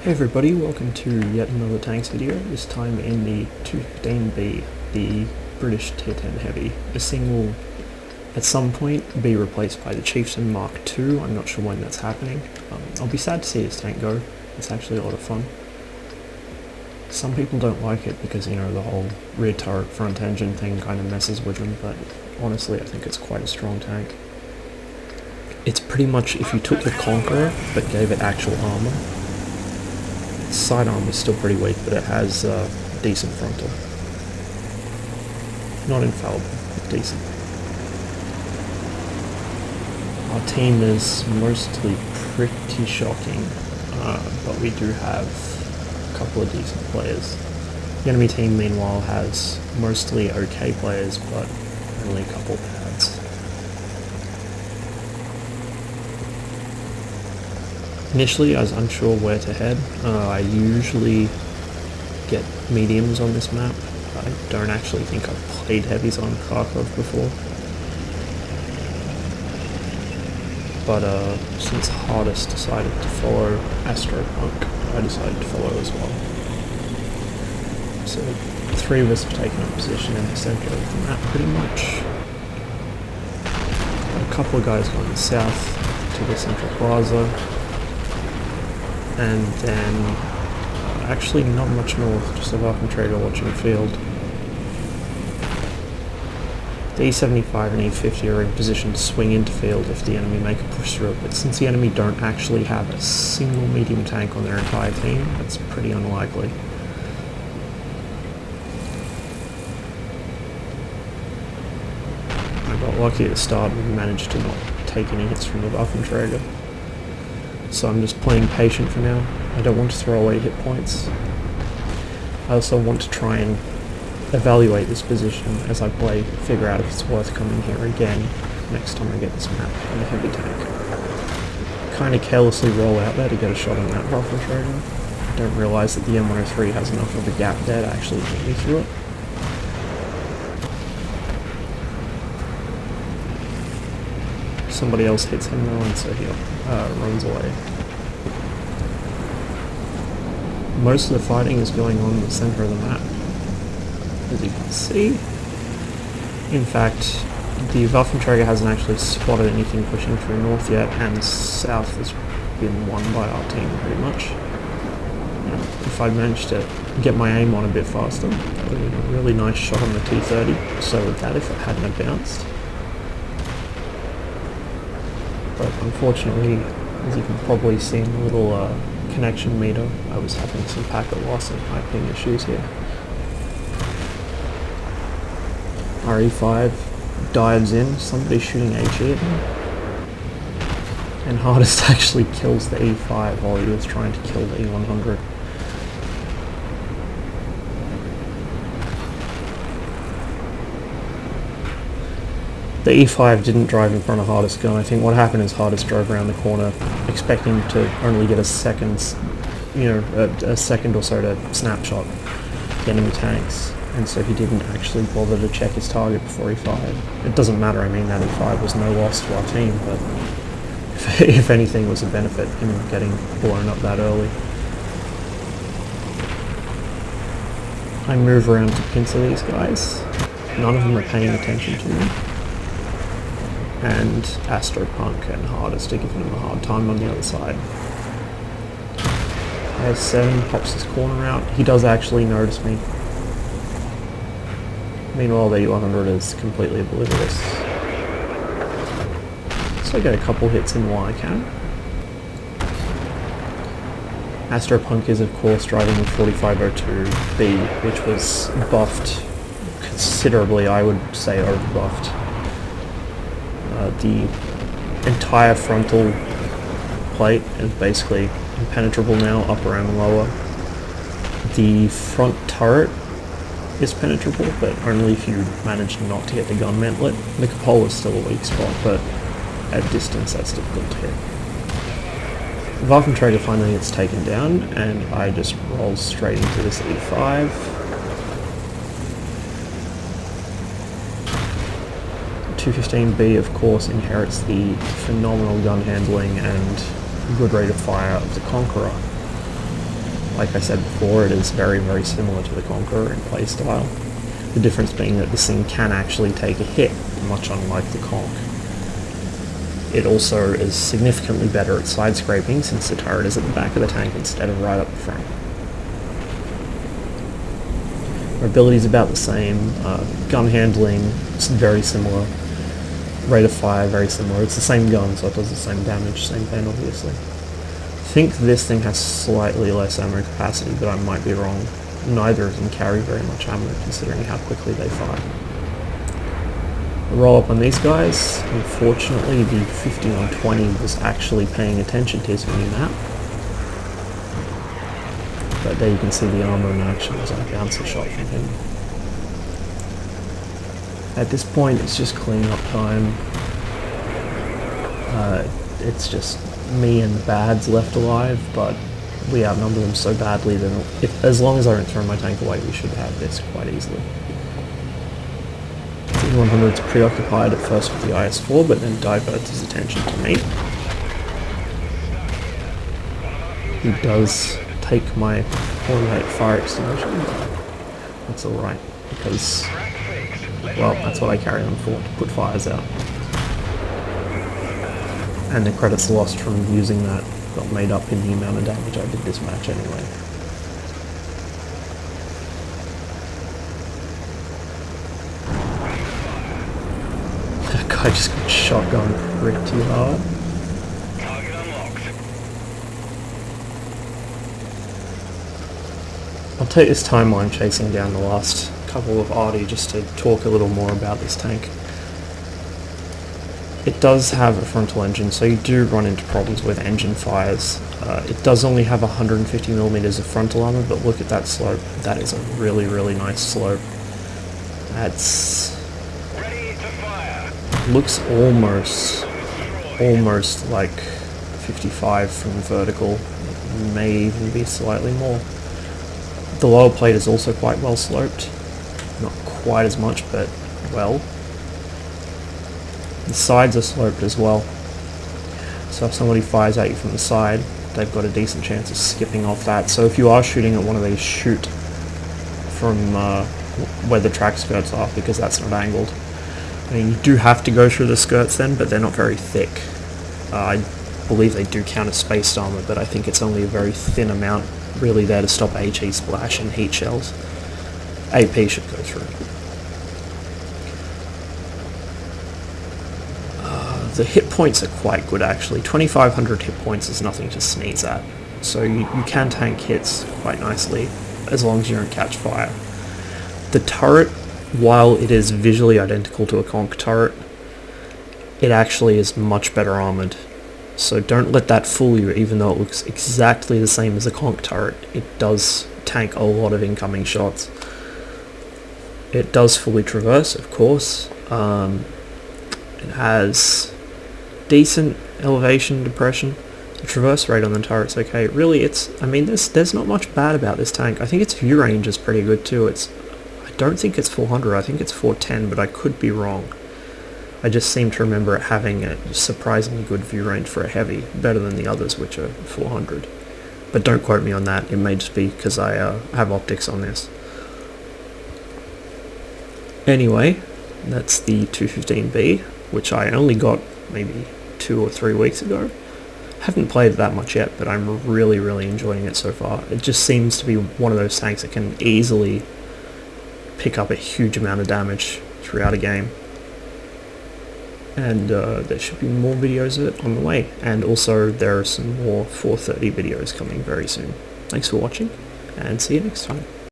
Hey everybody, welcome to yet another tanks video, this time in the 215B, the British Tier 10 Heavy. This thing will at some point be replaced by the Chieftain Mark II, I'm not sure when that's happening. I'll be sad to see this tank go, it's actually a lot of fun. Some people don't like it because, you know, the whole rear turret front engine thing kind of messes with them, but honestly I think it's quite a strong tank. It's pretty much if you took the Conqueror but gave it actual armor. Sidearm is still pretty weak, but it has decent frontal. Not infallible, but decent. Our team is mostly pretty shocking, but we do have a couple of decent players. The enemy team, meanwhile, has mostly okay players, but only a couple pads. Initially I was unsure where to head. I usually get mediums on this map. I don't actually think I've played heavies on Kharkov before. But since Hardest decided to follow Astropunk, I decided to follow as well. So 3 of us have taken up position in the centre of the map pretty much. A couple of guys going south to the central plaza. And then, actually not much north, just a Waffenträger watching field. The E75 and E50 are in position to swing into field if the enemy make a push through it, but since the enemy don't actually have a single medium tank on their entire team, that's pretty unlikely. I got lucky at the start and managed to not take any hits from the Waffenträger. So I'm just playing patient for now. I don't want to throw away hit points. I also want to try and evaluate this position as I play, figure out if it's worth coming here again next time I get this map in a heavy tank. Kind of carelessly roll out there to get a shot on that Waffenträger. I don't realise that the M103 has enough of a gap there to actually get me through it. Somebody else hits him though, and so he runs away. Most of the fighting is going on in the centre of the map, as you can see. In fact, the Waffenträger hasn't actually spotted anything pushing through north yet, and south has been won by our team pretty much. If I'd managed to get my aim on a bit faster, that would have been a really nice shot on the T30, so would that if it hadn't have bounced. But unfortunately, as you can probably see in the little connection meter, I was having some packet loss and high ping issues here. RE5 dives in, somebody's shooting HE at him. And Hardest actually kills the E5 while he was trying to kill the E100. The E5 didn't drive in front of Hardest gun. I think what happened is Hardest drove around the corner expecting to only get a second or so to snapshot the enemy tanks, and so he didn't actually bother to check his target before he fired. It doesn't matter, I mean that E5 was no loss to our team, but if anything was a benefit in getting blown up that early. I move around to pincer these guys. None of them are paying attention to me. And Astropunk and Hardest are giving him a hard time on the other side. S7 pops his corner out. He does actually notice me. Meanwhile, the E100 is completely oblivious. So I get a couple hits in while I can. Astropunk is of course driving the 4502B, which was buffed considerably, I would say overbuffed. The entire frontal plate is basically impenetrable now, upper and lower. The front turret is penetrable, but only if you manage not to get the gun mantlet. The cupola is still a weak spot, but at distance that's difficult to hit. The Waffenträger finally gets taken down, and I just roll straight into this E5. 215B of course inherits the phenomenal gun handling and good rate of fire of the Conqueror. Like I said before, it is very, very similar to the Conqueror in playstyle. The difference being that this thing can actually take a hit, much unlike the Conch. It also is significantly better at side scraping since the turret is at the back of the tank instead of right up the front. Our ability is about the same. Gun handling is very similar. Rate of fire very similar. It's the same gun, so it does the same damage, same pain obviously. I think this thing has slightly less ammo capacity, but I might be wrong. Neither of them carry very much ammo considering how quickly they fire. The roll up on these guys, unfortunately the 50-on-20 was actually paying attention to his mini-map. But there you can see the armor in action as I bounce a shot from him. At this point it's just clean-up time. It's just me and the bads left alive, but we outnumber them so badly that as long as I don't throw my tank away, we should have this quite easily. T-100's preoccupied at first with the IS-4, but then diverts his attention to me. He does take my automatic fire extinguisher, but that's alright, because, well, that's what I carry them for, to put fires out. And the credits lost from using that got made up in the amount of damage I did this match anyway. That guy just got shotgun pretty hard. Target unlocked. I'll take this time while I'm chasing down the last couple of Arty just to talk a little more about this tank. It does have a frontal engine, so you do run into problems with engine fires. It does only have 150mm of frontal armor, but look at that slope. That is a really, really nice slope. That's... Ready to fire. looks almost like 55 from vertical. It may even be slightly more. The lower plate is also quite well sloped. Not quite as much, but well. The sides are sloped as well, so if somebody fires at you from the side, they've got a decent chance of skipping off that. So if you are shooting at one of these, shoot from where the track skirts are, because that's not angled. I mean, you do have to go through the skirts then, but they're not very thick. I believe they do count as spaced armor, but I think it's only a very thin amount really there to stop HE splash and heat shells. AP should go through. The hit points are quite good actually. 2500 hit points is nothing to sneeze at. So you can tank hits quite nicely as long as you don't catch fire. The turret, while it is visually identical to a Conch turret, it actually is much better armored. So don't let that fool you, even though it looks exactly the same as a Conch turret. It does tank a lot of incoming shots. It does fully traverse, of course. It has decent elevation depression. The traverse rate on the turret's okay. Really, there's not much bad about this tank. I think its view range is pretty good too. I don't think it's 400, I think it's 410, but I could be wrong. I just seem to remember it having a surprisingly good view range for a heavy, better than the others, which are 400. But don't quote me on that, it may just be because I have optics on this. Anyway, that's the 215B, which I only got maybe 2 or 3 weeks ago. Haven't played it that much yet, but I'm really, really enjoying it so far. It just seems to be one of those tanks that can easily pick up a huge amount of damage throughout a game. And there should be more videos of it on the way. And also there are some more 430 videos coming very soon. Thanks for watching, and see you next time.